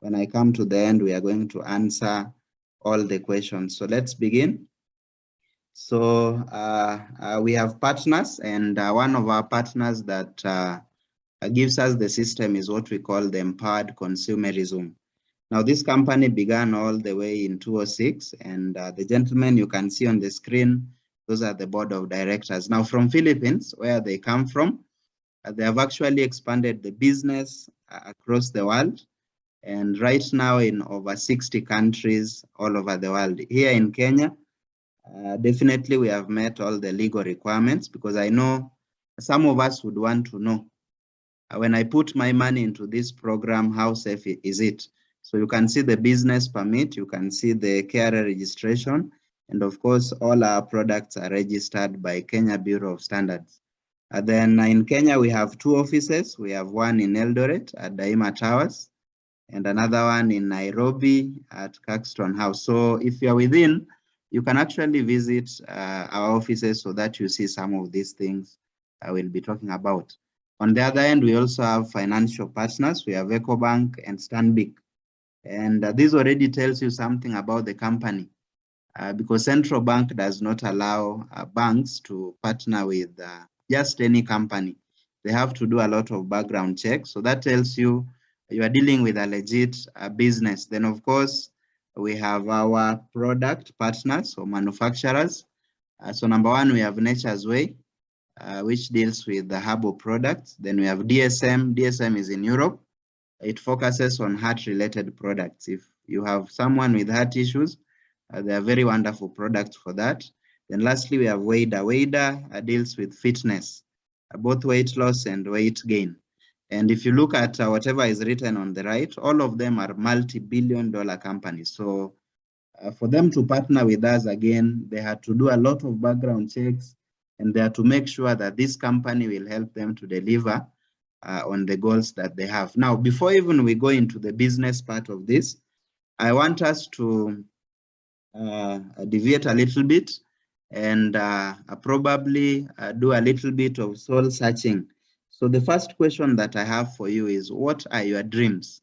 When I come to the end, we are going to answer all the questions. So let's begin. So we have partners, and one of our partners that gives us the system is what we call the Empowered Consumerism. Now, this company began all the way in 2006, and the gentlemen you can see on the screen, those are the board of directors. Now, from Philippines, where they come from, they have actually expanded the business across the world, and right now in over 60 countries all over the world. Here in Kenya, definitely we have met all the legal requirements, because I know some of us would want to know, when I put my money into this program, how safe is it? So you can see the business permit, you can see the KRA registration, and of course, all our products are registered by Kenya Bureau of Standards. Then in Kenya, we have 2 offices. We have one in Eldoret at Daima Towers, and another one in Nairobi at Caxton House. So if you're within, you can actually visit our offices so that you see some of these things I will be talking about. On the other end, we also have financial partners. We have EcoBank and Stanbic. And this already tells you something about the company, because Central Bank does not allow banks to partner with just any company. They have to do a lot of background checks. So that tells you you are dealing with a legit business. Then, of course, we have our product partners or manufacturers. So number one, we have Nature's Way, which deals with the herbal products. Then we have DSM. DSM is in Europe. It focuses on heart-related products. If you have someone with heart issues, they are very wonderful products for that. Then lastly, we have Wada. Wada deals with fitness, both weight loss and weight gain. And if you look at whatever is written on the right, all of them are multi-billion-dollar companies. So for them to partner with us again, they had to do a lot of background checks, and they are to make sure that this company will help them to deliver on the goals that they have. Now, before even we go into the business part of this, I want us to deviate a little bit and probably do a little bit of soul searching. So the first question that I have for you is, what are your dreams?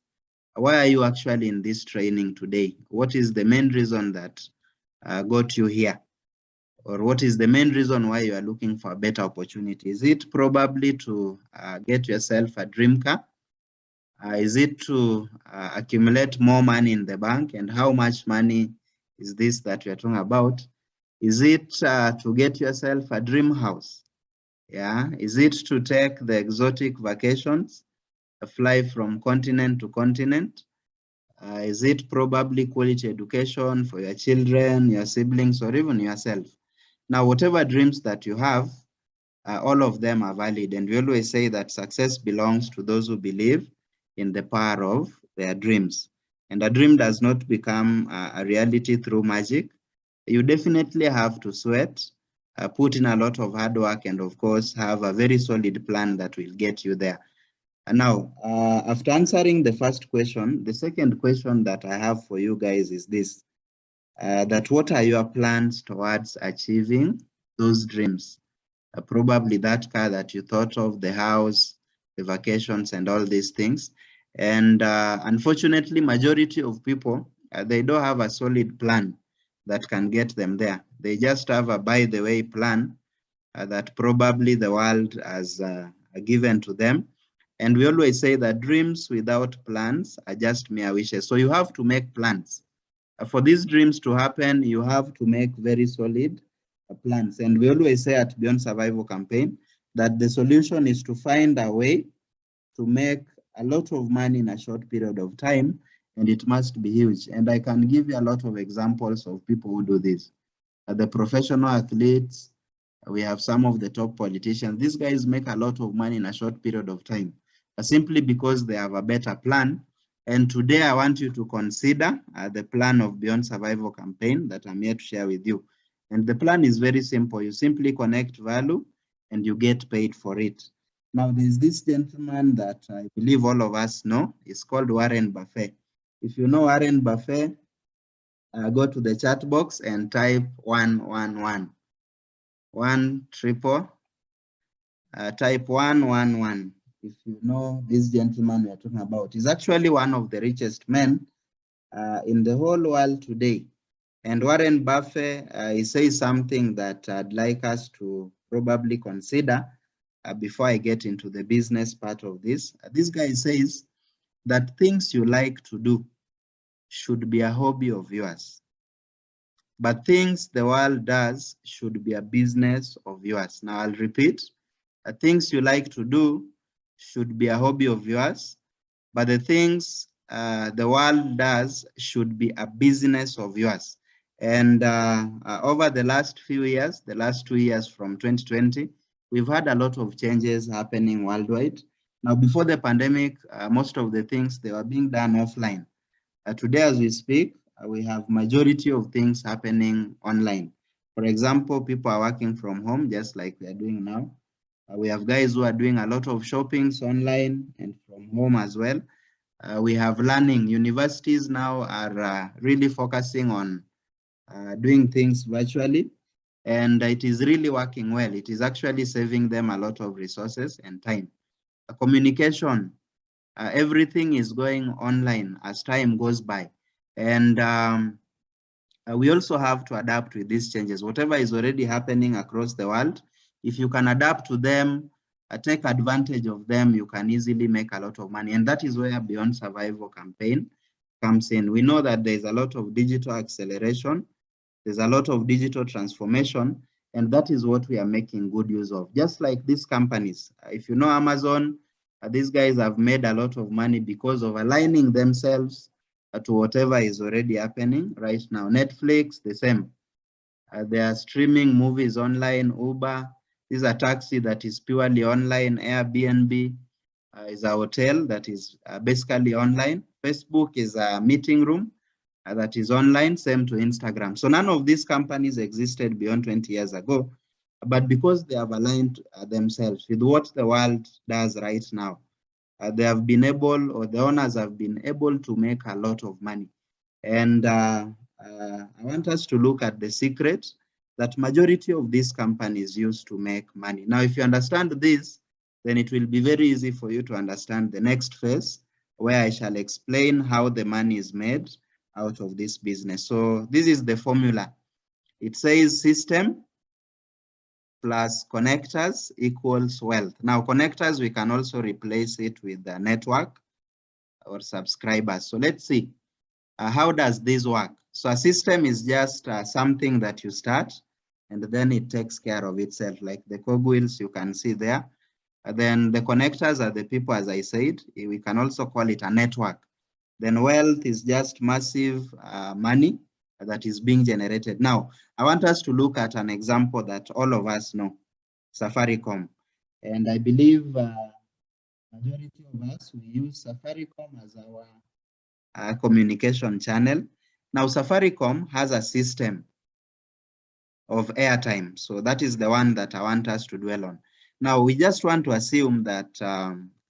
Why are you actually in this training today? What is the main reason that got you here? Or what is the main reason why you are looking for a better opportunity? Is it probably to get yourself a dream car? Is it to accumulate more money in the bank? And how much money is this that we are talking about? Is it to get yourself a dream house? Yeah. Is it to take the exotic vacations, fly from continent to continent? Is it probably quality education for your children, your siblings, or even yourself? Now, whatever dreams that you have, all of them are valid. And we always say that success belongs to those who believe in the power of their dreams. And a dream does not become a reality through magic. You definitely have to sweat, put in a lot of hard work, and of course, have a very solid plan that will get you there. And now, after answering the first question, the second question that I have for you guys is this, that what are your plans towards achieving those dreams? Probably that car that you thought of, the house, the vacations, and all these things. And unfortunately, majority of people, they don't have a solid plan that can get them there. They just have a by the way plan that probably the world has given to them. And we always say that dreams without plans are just mere wishes. So you have to make plans. For these dreams to happen, you have to make very solid plans. And we always say at Beyond Survival Campaign that the solution is to find a way to make a lot of money in a short period of time, and it must be huge. And I can give you a lot of examples of people who do this. The professional athletes, we have some of the top politicians. These guys make a lot of money in a short period of time, simply because they have a better plan. And today I want you to consider the plan of Beyond Survival Campaign that I'm here to share with you. And the plan is very simple. You simply connect value and you get paid for it. Now, there's this gentleman that I believe all of us know. It's called Warren Buffett. If you know Warren Buffett, go to the chat box and type 111. 1 triple, type 111. if you know this gentleman we are talking about, is actually one of the richest men in the whole world today. And Warren Buffett, he says something that I'd like us to probably consider before I get into the business part of this. This guy says that things you like to do should be a hobby of yours, but things the world does should be a business of yours. Now I'll repeat, things you like to do should be a hobby of yours, but the things the world does should be a business of yours. And over the last few years, the last 2 years from 2020, we've had a lot of changes happening worldwide. Now, before the pandemic, most of the things, they were being done offline. Today, as we speak, we have majority of things happening online. For example, people are working from home, just like we are doing now. We have guys who are doing a lot of shoppings online and from home as well. We have learning. Universities now are really focusing on doing things virtually, and it is really working well. It is actually saving them a lot of resources and time. Communication, everything is going online as time goes by. And we also have to adapt with these changes. Whatever is already happening across the world, if you can adapt to them, take advantage of them, you can easily make a lot of money. And that is where Beyond Survival campaign comes in. We know that there's a lot of digital acceleration, there's a lot of digital transformation, and that is what we are making good use of. Just like these companies, if you know Amazon, these guys have made a lot of money because of aligning themselves to whatever is already happening right now. Netflix, the same. They are streaming movies online. Uber is a taxi that is purely online. Airbnb is a hotel that is basically online. Facebook is a meeting room that is online, same to Instagram. So none of these companies existed beyond 20 years ago, but because they have aligned themselves with what the world does right now, they have been able, or the owners have been able to make a lot of money. And I want us to look at the secret that majority of these companies use to make money. Now, if you understand this, then it will be very easy for you to understand the next phase, where I shall explain how the money is made out of this business. So this is the formula. It says system plus connectors equals wealth. Now, connectors, we can also replace it with the network or subscribers. So let's see, how does this work? So a system is just something that you start, and then it takes care of itself, like the cogwheels you can see there. Then the connectors are the people, as I said. We can also call it a network. Then wealth is just massive money that is being generated. Now, I want us to look at an example that all of us know, Safaricom. And I believe majority of us, we use Safaricom as our communication channel. Now, Safaricom has a system of airtime. So that is the one that I want us to dwell on. Now, we just want to assume that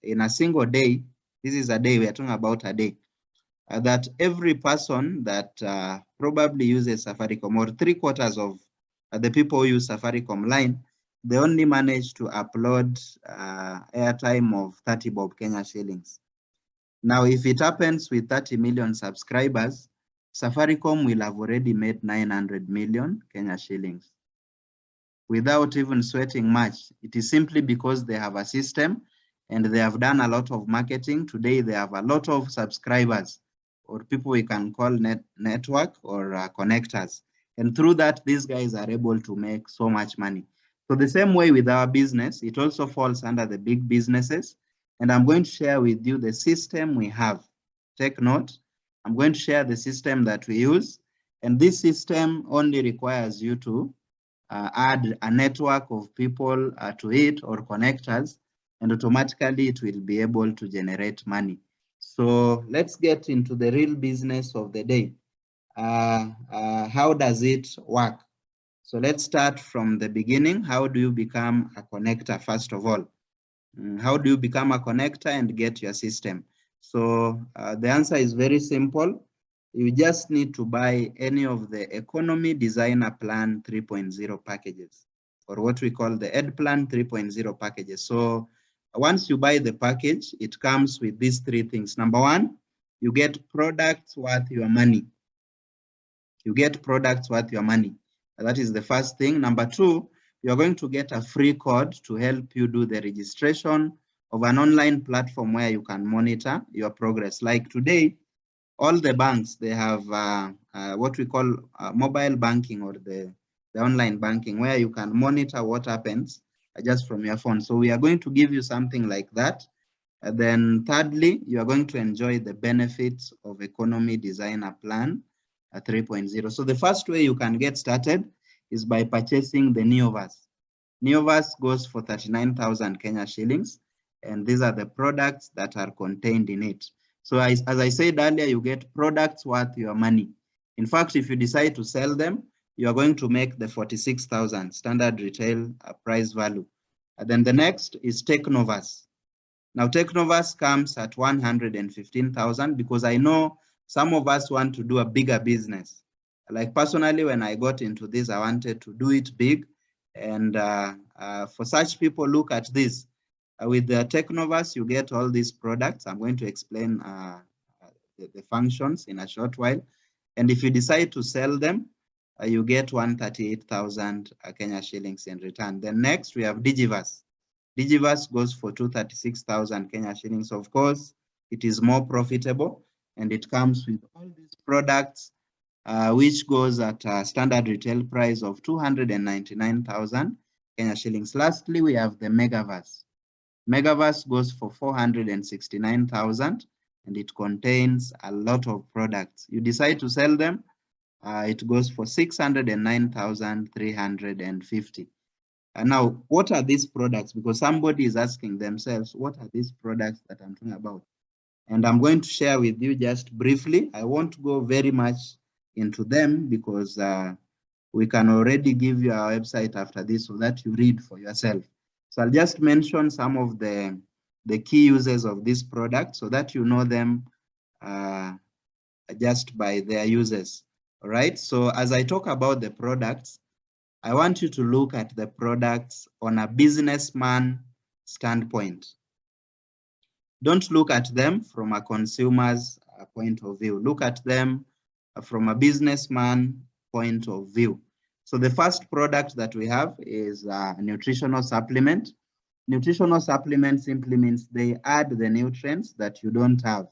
in a single day, this is a day, we are talking about a day, that every person that probably uses Safaricom, or 3/4 of the people who use Safaricom line, they only manage to upload airtime of 30 bob Kenya shillings. Now, if it happens with 30 million subscribers, Safaricom will have already made 900 million Kenya shillings without even sweating much. It is simply because they have a system and they have done a lot of marketing. Today, they have a lot of subscribers, or people we can call network or connectors. And through that, these guys are able to make so much money. So the same way with our business, it also falls under the big businesses. And I'm going to share with you the system we have. Take note, I'm going to share the system that we use. And this system only requires you to add a network of people to it, or connectors, and automatically it will be able to generate money. So let's get into the real business of the day. How does it work? So let's start from the beginning. How do you become a connector, first of all? How do you become a connector and get your system? So the answer is very simple. You just need to buy any of the Economy Designer Plan 3.0 packages, or what we call the Ed Plan 3.0 packages. So Once you buy the package, it comes with these three things. Number one, you get products worth your money. You get products worth your money. That is the first thing. Number two, you're going to get a free code to help you do the registration of an online platform where you can monitor your progress. Like today, all the banks, they have what we call mobile banking, or the online banking, where you can monitor what happens just from your phone. So we are going to give you something like that. Then thirdly, you are going to enjoy the benefits of Economy Designer Plan 3.0. So the first way you can get started is by purchasing the Neoverse. Neoverse goes for 39,000 Kenya shillings, and these are the products that are contained in it. So as I said earlier, you get products worth your money. In fact, if you decide to sell them, you are going to make the 46,000 standard retail price value. And then the next is Technoverse. Now, Technoverse comes at 115,000 because I know some of us want to do a bigger business. Like personally, when I got into this, I wanted to do it big. And for such people, look at this. With the Technoverse, you get all these products. I'm going to explain the functions in a short while. And if you decide to sell them, you get 138,000 Kenya shillings in return. Then next, we have Digiverse. Digiverse goes for 236,000 Kenya shillings. Of course, it is more profitable, and it comes with all these products, which goes at a standard retail price of 299,000 Kenya shillings. Lastly, we have the Megaverse. Megaverse goes for 469,000, and it contains a lot of products. You decide to sell them, it goes for 609,350. And now, what are these products? Because somebody is asking themselves, what are these products that I'm talking about? And I'm going to share with you just briefly. I won't go very much into them because we can already give you our website after this so that you read for yourself. So I'll just mention some of the key uses of this product so that you know them just by their uses. All right. So as I talk about the products, I want you to look at the products on a businessman standpoint. Don't look at them from a consumer's point of view. Look at them from a businessman point of view. So the first product that we have is a nutritional supplement. Nutritional supplement simply means they add the nutrients that you don't have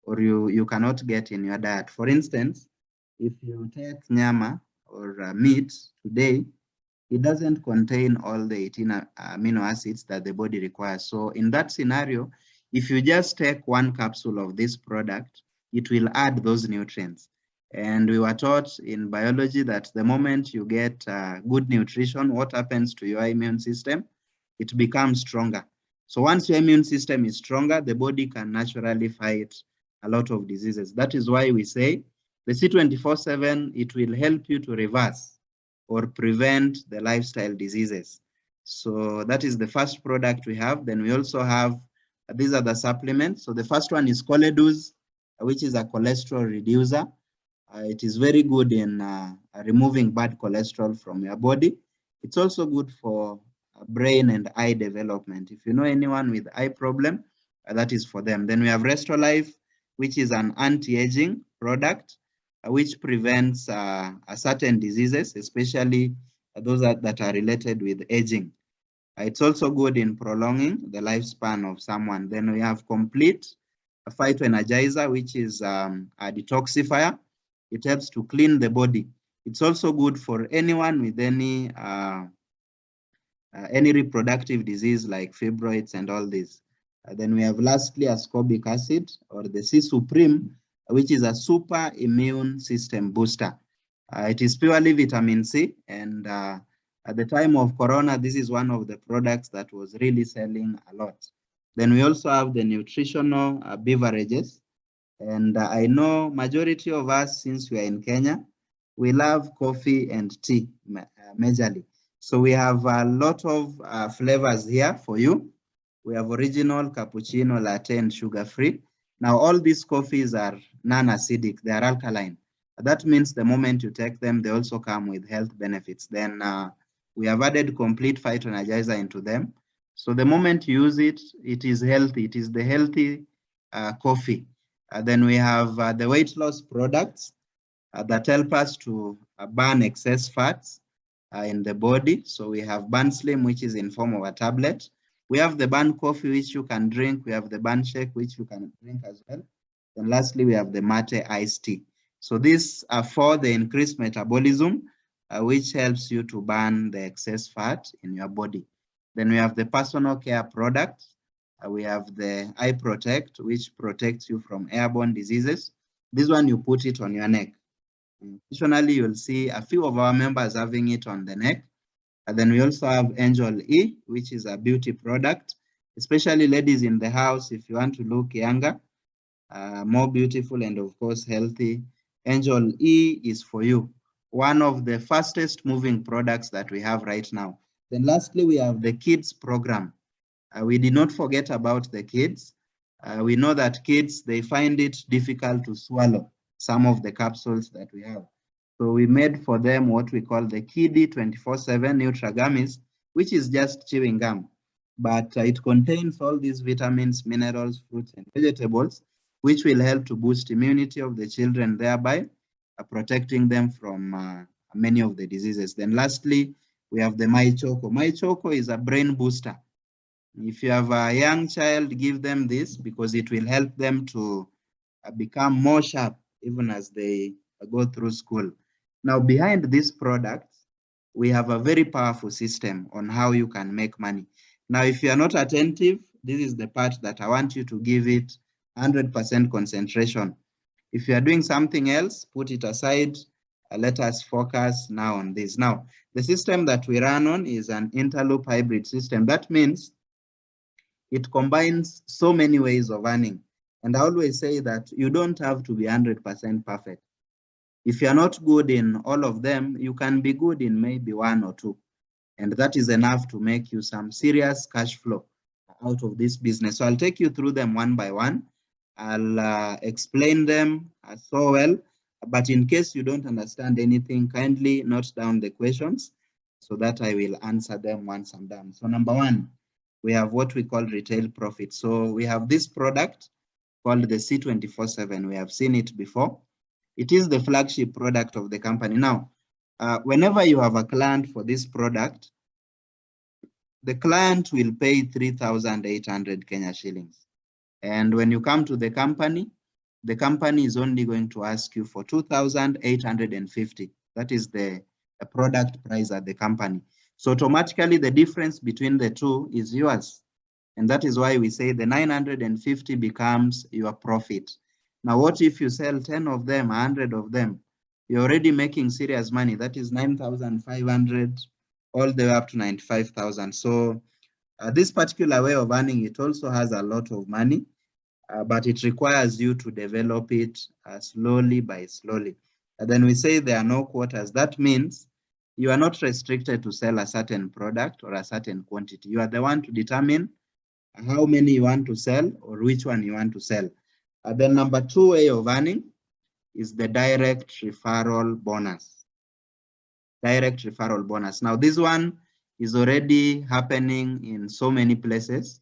or you cannot get in your diet. For instance, if you take nyama or meat today, it doesn't contain all the 18 amino acids that the body requires. So in that scenario, if you just take one capsule of this product, it will add those nutrients. And we were taught in biology that the moment you get good nutrition, what happens to your immune system? It becomes stronger. So once your immune system is stronger, the body can naturally fight a lot of diseases. That is why we say the C24/7, it will help you to reverse or prevent the lifestyle diseases. So that is the first product we have. Then we also have, these are the supplements. So the first one is Choleduz, which is a cholesterol reducer. It is very good in removing bad cholesterol from your body. It's also good for brain and eye development. If you know anyone with eye problem, that is for them. Then we have Restolife, which is an anti-aging product, which prevents certain diseases, especially those that are related with aging. It's also good in prolonging the lifespan of someone. Then we have Complete, a phytoenergizer, which is a detoxifier. It helps to clean the body. It's also good for anyone with any reproductive disease like fibroids and all this. Then we have lastly ascorbic acid, or the C Supreme, which is a super immune system booster. It is purely vitamin C, and at the time of Corona, this is one of the products that was really selling a lot. Then we also have the nutritional beverages. And I know majority of us, since we are in Kenya, we love coffee and tea majorly. So we have a lot of flavors here for you. We have original, cappuccino, latte, and sugar-free. Now, all these coffees are non-acidic. They are alkaline. That means the moment you take them, they also come with health benefits. Then we have added Complete phytoenergizer into them. So the moment you use it, it is healthy. It is the healthy coffee. Then we have the weight loss products that help us to burn excess fats in the body. So we have Burn Slim, which is in form of a tablet. We have the Burn Coffee, which you can drink. We have the Burn Shake, which you can drink as well. And lastly, we have the Mate Iced Tea. So these are for the increased metabolism, which helps you to burn the excess fat in your body. Then we have the personal care products. We have the Eye Protect, which protects you from airborne diseases. This one, you put it on your neck. Additionally, you'll see a few of our members having it on the neck. And then we also have Angel E, which is a beauty product, especially ladies in the house. If you want to look younger, more beautiful, and of course healthy, Angel E is for you. One of the fastest moving products that we have right now. Then lastly, we have the kids program. We did not forget about the kids. We know that kids, they find it difficult to swallow some of the capsules that we have. So we made for them what we call the Kiddie 24/7 Nutra Gummies, which is just chewing gum. But it contains all these vitamins, minerals, fruits, and vegetables, which will help to boost immunity of the children, thereby protecting them from many of the diseases. Then lastly, we have the My Choco. My Choco is a brain booster. If you have a young child, give them this because it will help them to become more sharp even as they go through school. Now, behind these products, we have a very powerful system on how you can make money. Now, if you are not attentive, this is the part that I want you to give it 100% concentration. If you are doing something else, put it aside. Let us focus now on this. Now, the system that we run on is an interloop hybrid system. That means it combines so many ways of earning. And I always say that you don't have to be 100% perfect. If you're not good in all of them, you can be good in maybe one or two. And that is enough to make you some serious cash flow out of this business. So I'll take you through them one by one. I'll explain them so well. But in case you don't understand anything, kindly note down the questions so that I will answer them once I'm done. So number one, we have what we call retail profit. So we have this product called the C24/7. We have seen it before. It is the flagship product of the company. Now, whenever you have a client for this product, the client will pay 3,800 Kenya shillings. And when you come to the company is only going to ask you for 2,850. That is the product price at the company. So automatically the difference between the two is yours. And that is why we say the 950 becomes your profit. Now, what if you sell 10 of them, 100 of them? You're already making serious money. That is 9,500 all the way up to 95,000. So this particular way of earning, it also has a lot of money, but it requires you to develop it slowly by slowly. And then we say there are no quotas. That means you are not restricted to sell a certain product or a certain quantity. You are the one to determine how many you want to sell or which one you want to sell. Then number two way of earning is the direct referral bonus. Direct referral bonus. Now this one is already happening in so many places.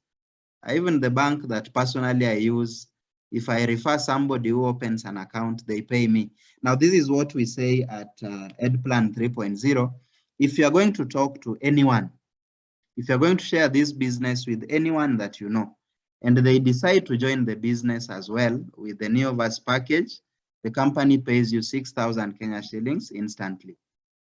Even the bank that personally I use, if I refer somebody who opens an account, they pay me. Now, this is what we say at EdPlan 3.0. If you're going to talk to anyone, if you're going to share this business with anyone that you know, and they decide to join the business as well with the Neoverse package, the company pays you 6,000 Kenya shillings instantly.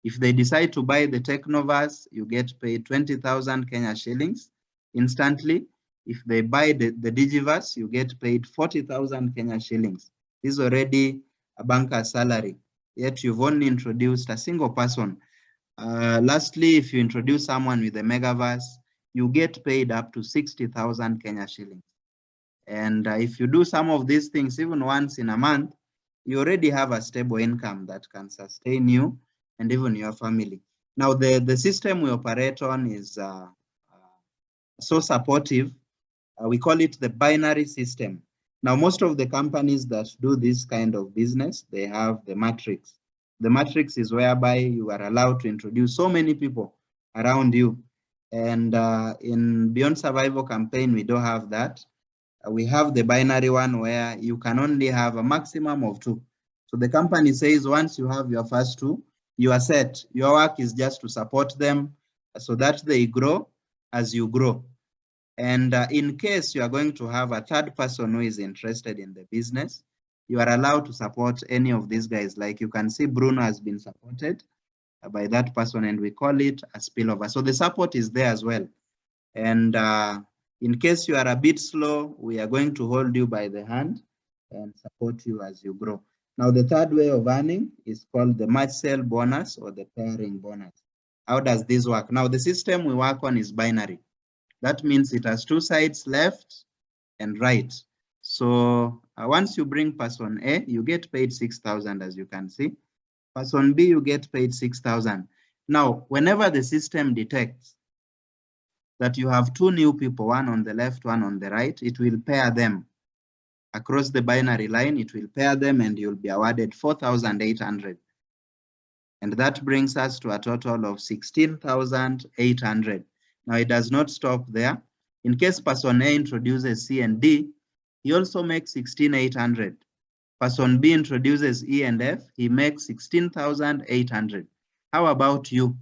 If they decide to buy the Technoverse, you get paid 20,000 Kenya shillings instantly. If they buy the Digiverse, you get paid 40,000 Kenya shillings. This is already a banker's salary, yet you've only introduced a single person. Lastly, if you introduce someone with the Megaverse, you get paid up to 60,000 Kenya shillings. And if you do some of these things even once in a month, you already have a stable income that can sustain you and even your family. Now, the system we operate on is so supportive. We call it the binary system. Now, most of the companies that do this kind of business, they have the matrix. The matrix is whereby you are allowed to introduce so many people around you. And in Beyond Survival campaign, we don't have that. We have the binary one where you can only have a maximum of 2. So the company says once you have your first 2, you are set. Your work is just to support them so that they grow as you grow. And in case you are going to have a third person who is interested in the business, you are allowed to support any of these guys. Like you can see Bruno has been supported by that person, and we call it a spillover. So the support is there as well. And in case you are a bit slow, we are going to hold you by the hand and support you as you grow. Now, the third way of earning is called the match sale bonus or the pairing bonus. How does this work? Now, the system we work on is binary. That means it has 2 sides, left and right. So once you bring person A, you get paid 6,000, as you can see. Person B, you get paid 6,000. Now, whenever the system detects that you have 2 new people, one on the left, one on the right, it will pair them across the binary line. It will pair them and you'll be awarded 4,800. And that brings us to a total of 16,800. Now it does not stop there. In case person A introduces C and D, he also makes 16,800. Person B introduces E and F, he makes 16,800. How about you?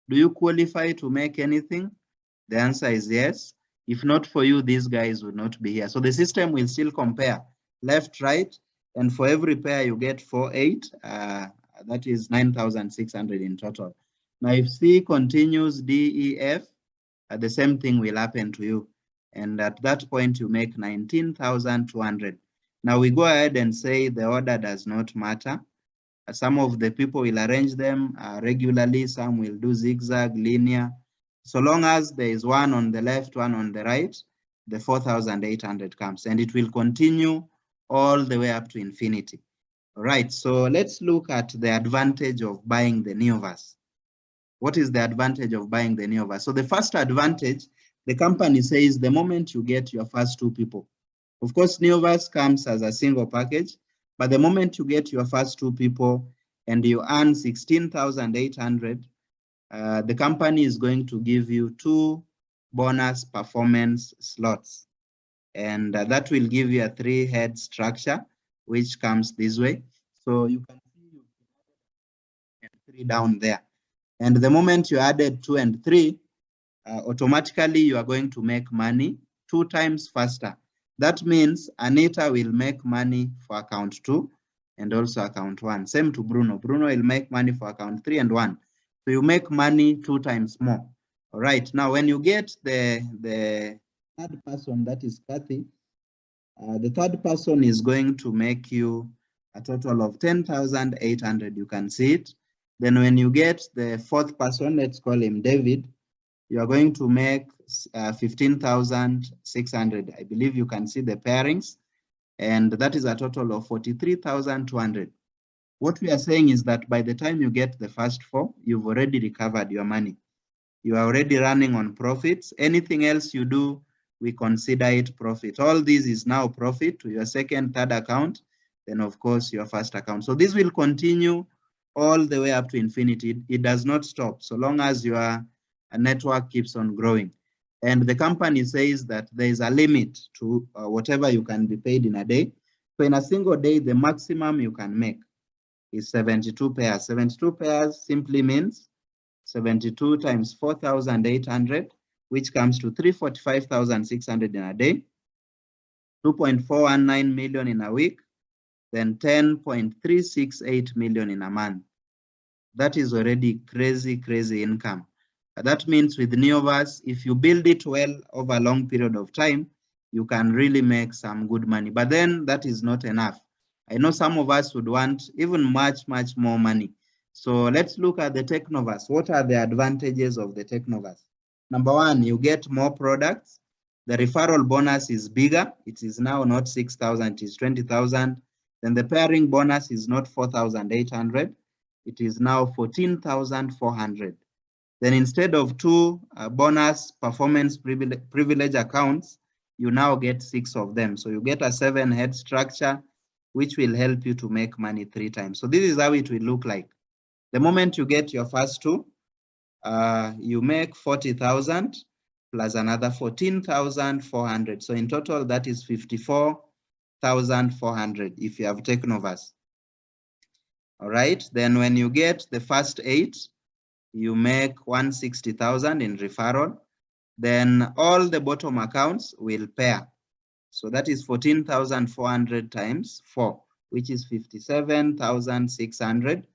Do you qualify to make anything? The answer is yes. If not for you, these guys would not be here. So the system will still compare left, right, and for every pair you get 4, 8. That is 9,600 in total. Now, if C continues D, E, F, the same thing will happen to you. And at that point, you make 19,200. Now, we go ahead and say the order does not matter. Some of the people will arrange them regularly. Some will do zigzag, linear. So long as there is one on the left, one on the right, the 4,800 comes. And it will continue all the way up to infinity. All right, so let's look at the advantage of buying the Neoverse. What is the advantage of buying the Neoverse? So the first advantage, the company says the moment you get your first 2 people. Of course, Neoverse comes as a single package, but the moment you get your first 2 people and you earn 16,800, the company is going to give you 2 bonus performance slots. And that will give you a 3-head structure, which comes this way. So you can see 3 down there. And the moment you added 2 and 3, automatically you are going to make money 2 times faster. That means Anita will make money for account 2 and also account 1. Same to Bruno. Bruno will make money for account 3 and 1. So you make money 2 times more. All right. Now, when you get the third person, that is Kathy, the third person is going to make you a total of 10,800. You can see it. Then when you get the 4th person, let's call him David, you are going to make 15,600. I believe you can see the pairings, and that is a total of 43,200. What we are saying is that by the time you get the first 4, you've already recovered your money. You are already running on profits. Anything else you do, we consider it profit. All this is now profit to your second, third account, then of course your first account. So this will continue all the way up to infinity. It does not stop so long as your network keeps on growing. And the company says that there is a limit to whatever you can be paid in a day. So in a single day, the maximum you can make is 72 pairs. 72 pairs simply means 72 times 4,800, which comes to 345,600 in a day, 2.419 million in a week, then 10.368 million in a month. That is already crazy, crazy income. That means with Neoverse, if you build it well over a long period of time, you can really make some good money. But then that is not enough. I know some of us would want even much, much more money. So let's look at the Technoverse. What are the advantages of the Technoverse? Number 1, you get more products. The referral bonus is bigger. It is now not 6,000, it is 20,000. Then the pairing bonus is not 4,800. It is now 14,400. Then instead of 2 bonus performance privilege accounts, you now get 6 of them. So you get a 7-head structure, which will help you to make money 3 times. So this is how it will look like. The moment you get your first 2, you make 40,000 plus another 14,400. So in total, that is 54,400 if you have Technovas. All right, then when you get the first 8, you make 160,000 in referral. Then all the bottom accounts will pair. So that is 14,400 times 4, which is 57,600.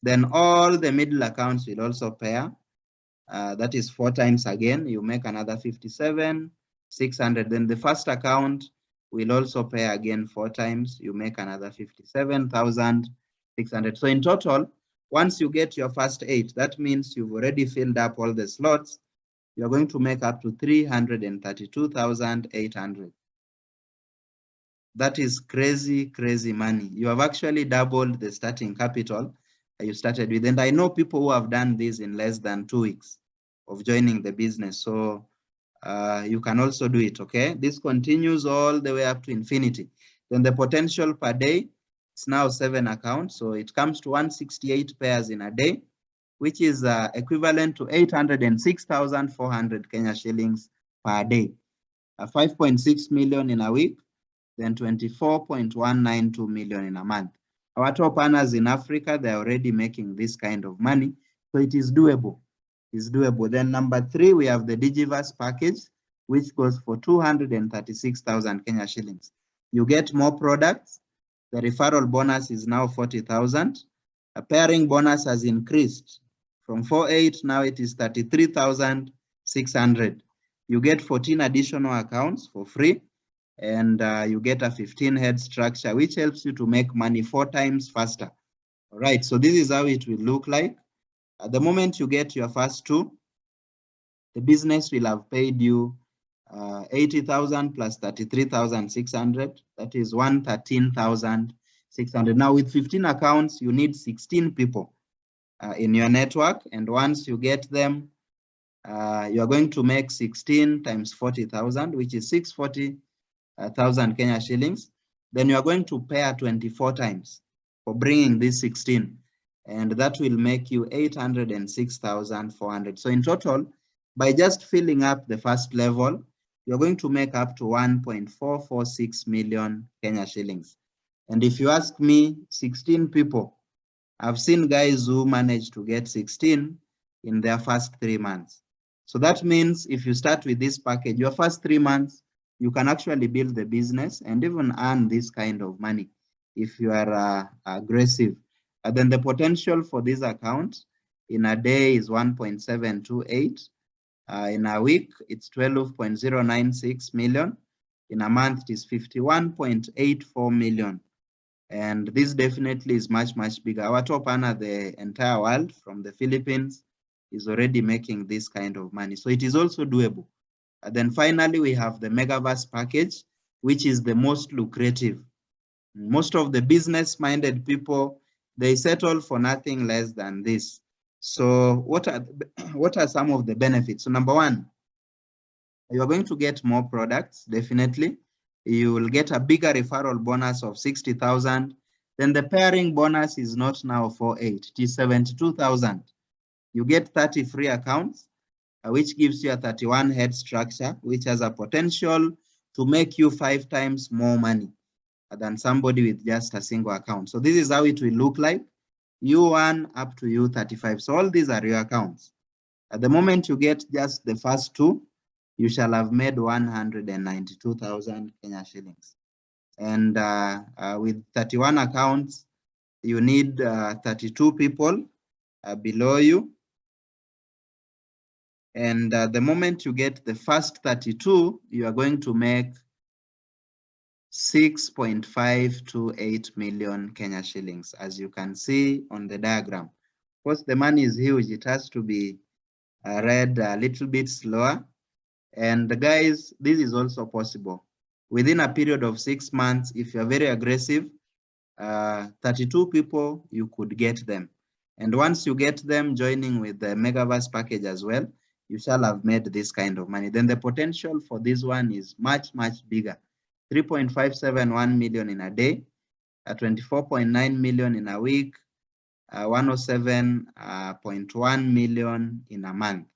Then all the middle accounts will also pair. That is 4 times again, you make another 57,600. Then the first account will also pay again 4 times, you make another 57,600. So in total, once you get your first 8, that means you've already filled up all the slots. You're going to make up to 332,800. That is crazy, crazy money. You have actually doubled the starting capital you started with. And I know people who have done this in less than 2 weeks of joining the business. So you can also do it, okay? This continues all the way up to infinity. Then the potential per day is now 7 accounts. So it comes to 168 pairs in a day, which is equivalent to 806,400 Kenya shillings per day. 5.6 million in a week, then 24.192 million in a month. Our top earners in Africa, they're already making this kind of money. So it is doable. It's doable. Then number 3, we have the Digiverse package, which goes for 236,000 Kenya shillings. You get more products. The referral bonus is now 40,000. A pairing bonus has increased from 48, now it is 33,600. You get 14 additional accounts for free, and you get a 15-head structure, which helps you to make money 4 times faster. All right, so this is how it will look like. At the moment you get your first 2, the business will have paid you 80,000 plus 33,600. That is 113,600. Now with 15 accounts, you need 16 people in your network. And once you get them, you are going to make 16 times 40,000, which is 640,000 Kenya shillings. Then you are going to pair 24 times for bringing this 16. And that will make you 806,400. So in total, by just filling up the first level, you're going to make up to 1.446 million Kenya shillings. And if you ask me, 16 people, I've seen guys who managed to get 16 in their first 3 months. So that means if you start with this package, your first 3 months, you can actually build the business and even earn this kind of money if you are aggressive. Then the potential for this account in a day is 1.728. In a week, it's 12.096 million. In a month, it is 51.84 million. And this definitely is much, much bigger. Our top earner, the entire world from the Philippines, is already making this kind of money. So it is also doable. And then finally, we have the Megaverse package, which is the most lucrative. Most of the business-minded people, they settle for nothing less than this. So what are some of the benefits? So number 1, you are going to get more products, definitely. You will get a bigger referral bonus of 60,000. Then the pairing bonus is not now 48, it is 72,000. You get 30 free accounts, which gives you a 31-head structure, which has a potential to make you 5 times more money than somebody with just a single account. So this is how it will look like. U1 up to U35. So all these are your accounts. At the moment you get just the first 2, you shall have made 192,000 Kenya shillings. And with 31 accounts, you need 32 people below you. And the moment you get the first 32, you are going to make 6.528 million Kenya shillings, as you can see on the diagram. Of course, the money is huge. It has to be read a little bit slower. And guys, this is also possible. Within a period of 6 months, if you're very aggressive, 32 people, you could get them. And once you get them joining with the Megaverse package as well, you shall have made this kind of money. Then the potential for this one is much, much bigger. 3.571 million in a day, 24.9 million in a week, 107.1 million in a month.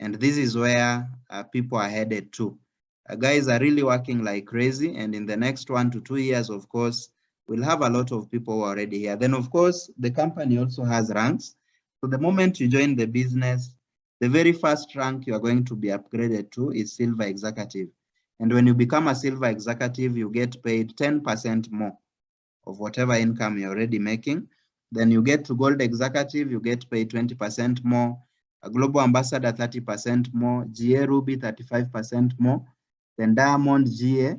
And this is where people are headed to. Guys are really working like crazy. And in the next 1 to 2 years, of course, we'll have a lot of people already here. Then, of course, the company also has ranks. So the moment you join the business, the very first rank you are going to be upgraded to is Silver Executive. And when you become a Silver Executive, you get paid 10% more of whatever income you're already making. Then you get to Gold Executive, you get paid 20% more. A Global Ambassador, 30% more. GA Ruby, 35% more. Then Diamond GA,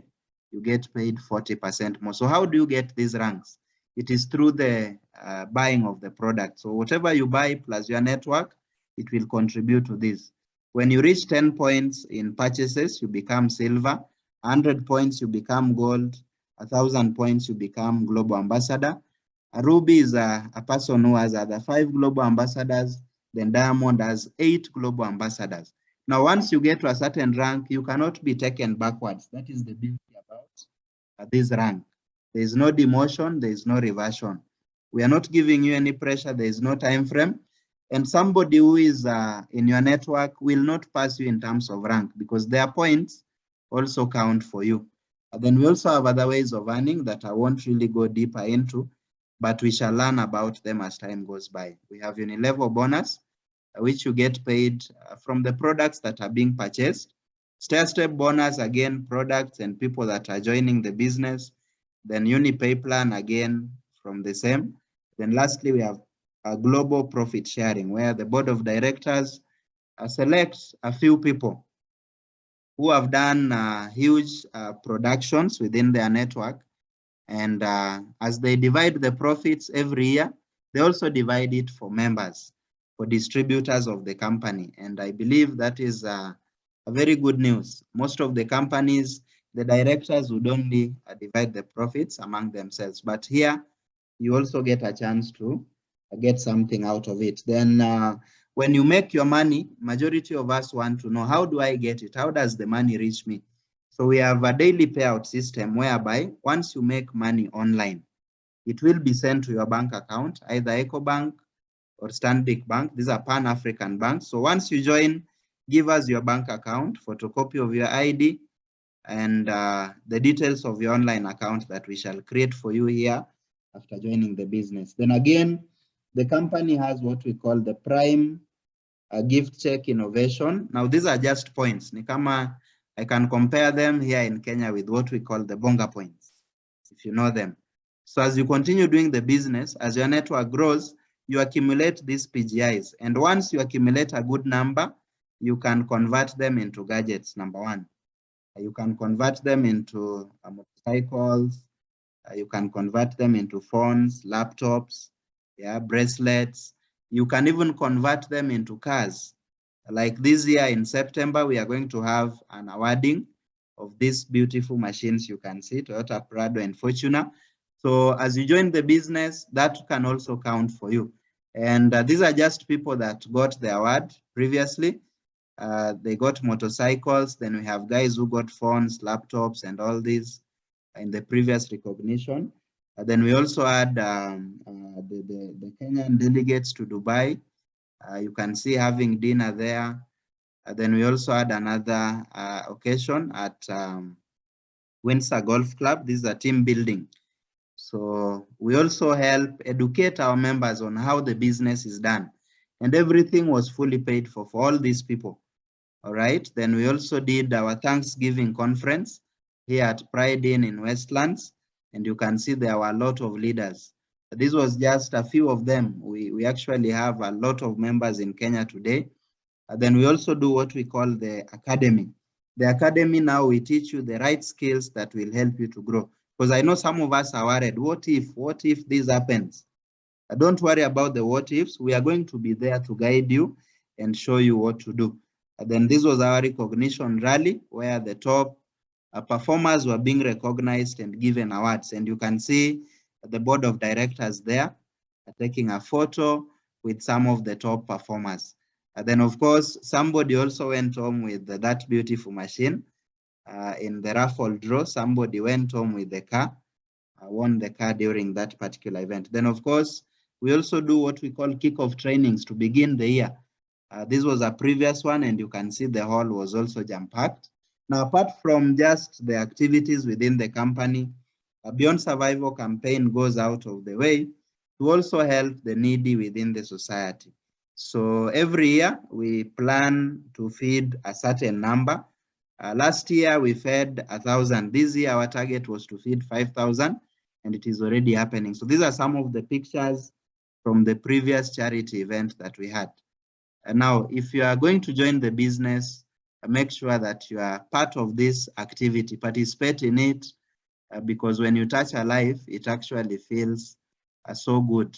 you get paid 40% more. So how do you get these ranks? It is through the buying of the product. So whatever you buy plus your network, it will contribute to this. When you reach 10 points in purchases, you become silver. 100 points, you become gold. 1,000 points, you become global ambassador. A Ruby is a person who has other 5 global ambassadors. Then Diamond has 8 global ambassadors. Now, once you get to a certain rank, you cannot be taken backwards. That is the beauty about this rank. There is no demotion, there is no reversion. We are not giving you any pressure, there is no time frame. And somebody who is in your network will not pass you in terms of rank because their points also count for you. And then we also have other ways of earning that I won't really go deeper into, but we shall learn about them as time goes by. We have Unilevel bonus, which you get paid from the products that are being purchased. Stair-step bonus, again, products and people that are joining the business. Then UniPay plan, again, from the same. Then lastly, we have a global profit sharing, where the board of directors selects a few people who have done huge productions within their network. And as they divide the profits every year, they also divide it for members, for distributors of the company. And I believe that is a very good news. Most of the companies, the directors would only divide the profits among themselves. But here, you also get a chance to get something out of it. Then when you make your money, majority of us want to know, how do I get it? How does the money reach me? So we have a daily payout system whereby once you make money online, it will be sent to your bank account, either EcoBank or Stanbic Bank. These are Pan-African banks. So once you join, give us your bank account, photocopy of your ID, and the details of your online account that we shall create for you here after joining the business. Then again, the company has what we call the Prime Gift Check Innovation. Now, these are just points. Nikama, I can compare them here in Kenya with what we call the Bonga points, if you know them. So as you continue doing the business, as your network grows, you accumulate these PGIs. And once you accumulate a good number, you can convert them into gadgets, number one. You can convert them into motorcycles. You can convert them into phones, laptops, bracelets. You can even convert them into cars. Like this year in September, we are going to have an awarding of these beautiful machines you can see, Toyota Prado and Fortuner. So as you join the business, that can also count for you. And these are just people that got the award previously. They got motorcycles. Then we have guys who got phones, laptops, and all these in the previous recognition. Then we also had the Kenyan delegates to Dubai. You can see having dinner there. Then we also had another occasion at Windsor Golf Club. This is a team building. So we also help educate our members on how the business is done. And everything was fully paid for all these people. All right. Then we also did our Thanksgiving conference here at Pride Inn in Westlands. And you can see there were a lot of leaders. This was just a few of them. We actually have a lot of members in Kenya today. Then we also do what we call the academy. The academy now, we teach you the right skills that will help you to grow. Because I know some of us are worried, what if this happens? Don't worry about the what ifs. We are going to be there to guide you and show you what to do. Then this was our recognition rally where the top performers were being recognized and given awards. And you can see the board of directors there taking a photo with some of the top performers. Then, of course, somebody also went home with that beautiful machine. In the raffle draw, somebody went home with the car, won the car during that particular event. Then, of course, We also do what we call kickoff trainings to begin the year. This was a previous one, and you can see the hall was also jam-packed. Now, apart from just the activities within the company, Beyond Survival campaign goes out of the way to also help the needy within the society. So every year we plan to feed a certain number. Last year we fed 1,000. This year our target was to feed 5,000, and it is already happening. So these are some of the pictures from the previous charity event that we had. And now, if you are going to join the business, make sure that you are part of this activity, participate in it, because when you touch a life, it actually feels so good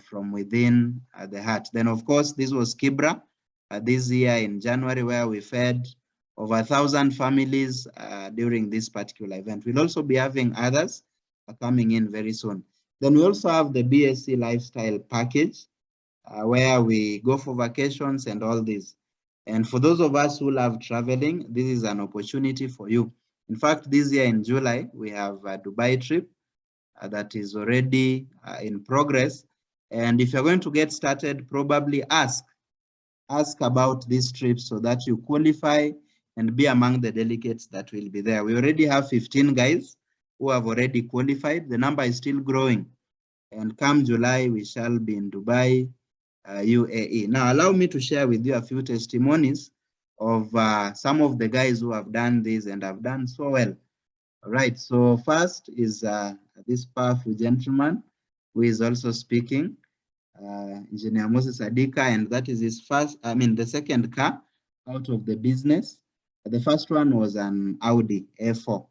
from within the heart. Then, of course, this was Kibra this year in January, where we fed over 1,000 families during this particular event. We'll also be having others coming in very soon. Then we also have the BSc Lifestyle Package, where we go for vacations and all this. And for those of us who love traveling, this is an opportunity for you. In fact, this year in July, we have a Dubai trip that is already in progress. And if you're going to get started, probably ask about this trip so that you qualify and be among the delegates that will be there. We already have 15 guys who have already qualified. The number is still growing. And come July, we shall be in Dubai, UAE. Now, allow me to share with you a few testimonies of some of the guys who have done this and have done so well. All right, so first is this powerful gentleman who is also speaking, Engineer Moses Adika, and that is his the second car out of the business. The first one was an Audi A4,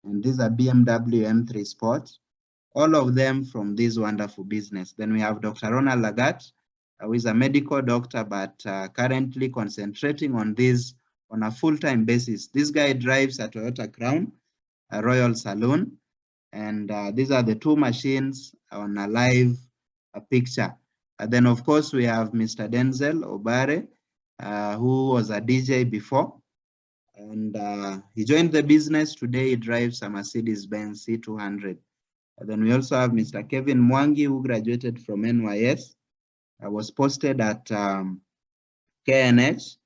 and these are BMW M3 Sport, all of them from this wonderful business. Then we have Dr. Ronald Lagat, who is a medical doctor, but currently concentrating on this on a full-time basis. This guy drives a Toyota Crown, a Royal Saloon, and these are the two machines on a live picture. Then, of course, we have Mr. Denzel Obare, who was a DJ before, and he joined the business. Today, he drives a Mercedes-Benz C200. Then we also have Mr. Kevin Mwangi, who graduated from NYS, was posted at KNH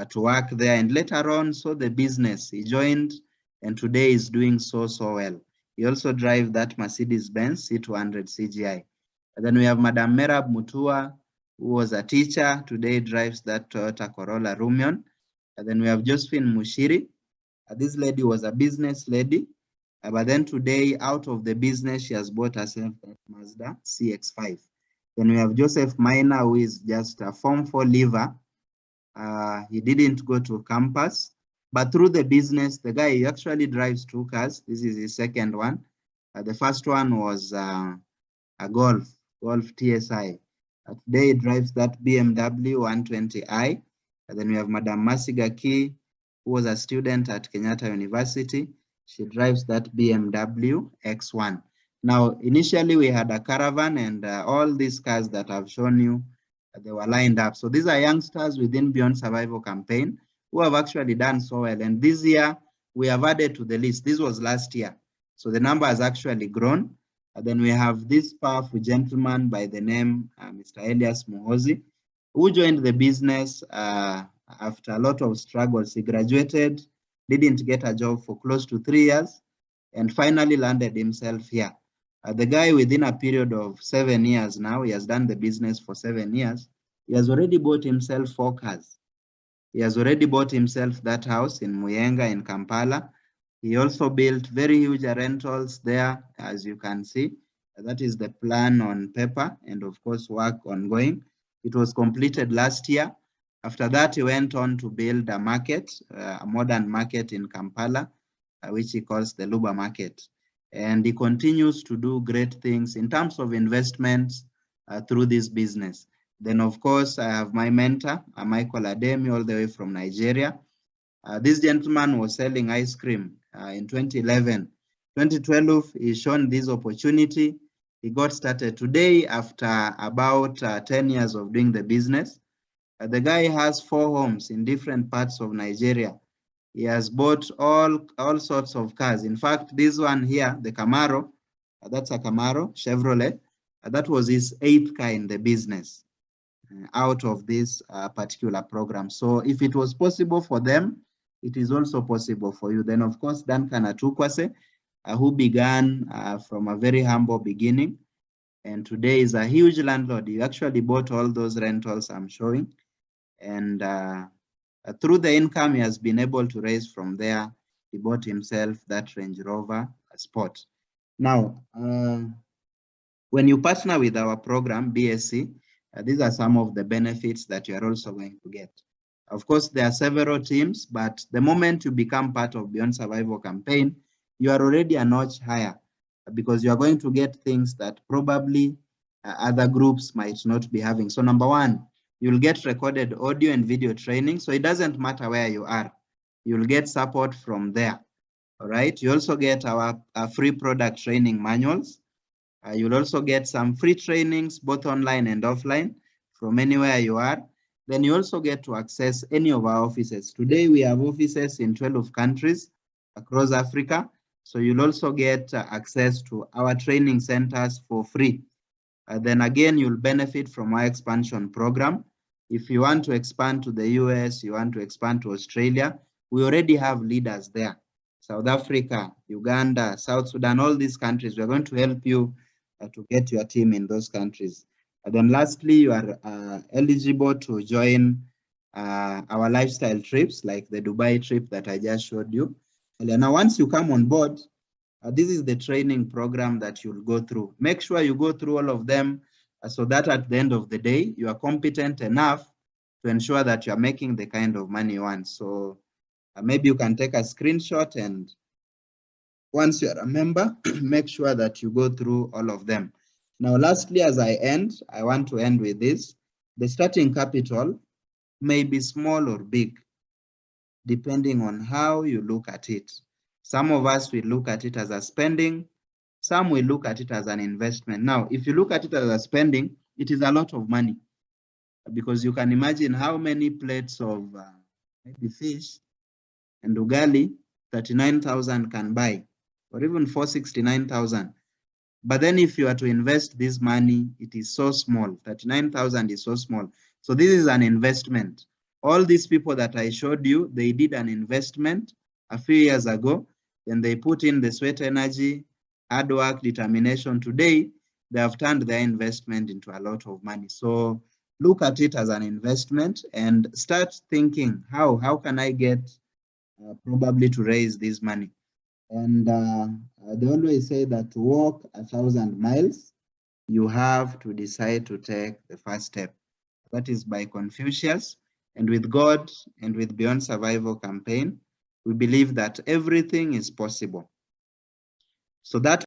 to work there, and later on saw the business. He joined, and today is doing so well. He also drives that Mercedes-Benz C200 CGI. And then we have Madam Merab Mutua, who was a teacher. Today drives that Toyota Corolla Rumion. And then we have Josephine Mushiri. This lady was a business lady, but then today, out of the business, she has bought herself that Mazda CX-5. Then we have Joseph Minor, who is just a Form 4 leaver. He didn't go to campus, but through the business, the guy actually drives two cars. This is his second one. The first one was a Golf TSI. Today he drives that BMW 120i. And then we have Madam Masigaki, who was a student at Kenyatta University. She drives that BMW X1. Now, initially we had a caravan, and all these cars that I've shown you, they were lined up. So these are youngsters within Beyond Survival campaign who have actually done so well. And this year we have added to the list. This was last year. So the number has actually grown. And then we have this powerful gentleman by the name Mr. Elias Muhozi, who joined the business after a lot of struggles. He graduated, didn't get a job for close to 3 years, and finally landed himself here. The guy, within a period of 7 years now, he has done the business for 7 years. He has already bought himself 4 cars. He has already bought himself that house in Muyenga in Kampala. He also built very huge rentals there, as you can see. That is the plan on paper, and of course work ongoing. It was completed last year. After that, he went on to build a market, a modern market in Kampala, which he calls the Luba Market. And he continues to do great things in terms of investments through this business. Then, of course, I have my mentor, Michael Ademi, all the way from Nigeria. This gentleman was selling ice cream in 2011. 2012, he shown this opportunity. He got started. Today, after about 10 years of doing the business, the guy has 4 homes in different parts of Nigeria. He has bought all sorts of cars. In fact, this one here, the Camaro, that's a Camaro, Chevrolet. That was his 8th car in the business out of this particular program. So if it was possible for them, it is also possible for you. Then, of course, Duncan Atukwase, who began from a very humble beginning, and today is a huge landlord. He actually bought all those rentals I'm showing. And through the income he has been able to raise from there, he bought himself that Range Rover Sport. Now, when you partner with our program, BSC, these are some of the benefits that you are also going to get. Of course, there are several teams, but the moment you become part of Beyond Survival campaign, you are already a notch higher because you are going to get things that probably other groups might not be having. So number one, you'll get recorded audio and video training. So it doesn't matter where you are. You'll get support from there. All right. You also get our free product training manuals. You'll also get some free trainings, both online and offline, from anywhere you are. Then you also get to access any of our offices. Today, we have offices in 12 countries across Africa. So you'll also get access to our training centers for free. Then again, you'll benefit from our expansion program. If you want to expand to the US, you want to expand to Australia, we already have leaders there. South Africa, Uganda, South Sudan, all these countries, we're going to help you to get your team in those countries. And then lastly, you are eligible to join our lifestyle trips, like the Dubai trip that I just showed you. And then now once you come on board, this is the training program that you'll go through. Make sure you go through all of them so that at the end of the day, you are competent enough to ensure that you're making the kind of money you want. So maybe you can take a screenshot, and once you're a member, make sure that you go through all of them. Now, lastly, as I end, I want to end with this. The starting capital may be small or big, depending on how you look at it. Some of us will look at it as a spending. Some will look at it as an investment. Now, if you look at it as a spending, it is a lot of money, because you can imagine how many plates of maybe fish and ugali 39,000 can buy, or even 469,000. But then if you are to invest this money, it is so small. 39,000 is so small. So this is an investment. All these people that I showed you, they did an investment a few years ago, and they put in the sweat energy, hard work, determination. Today, they have turned their investment into a lot of money. So look at it as an investment and start thinking, how can I get probably to raise this money? And they always say that to walk 1,000 miles, you have to decide to take the first step. That is by Confucius. And with God and with Beyond Survival campaign, we believe that everything is possible. So that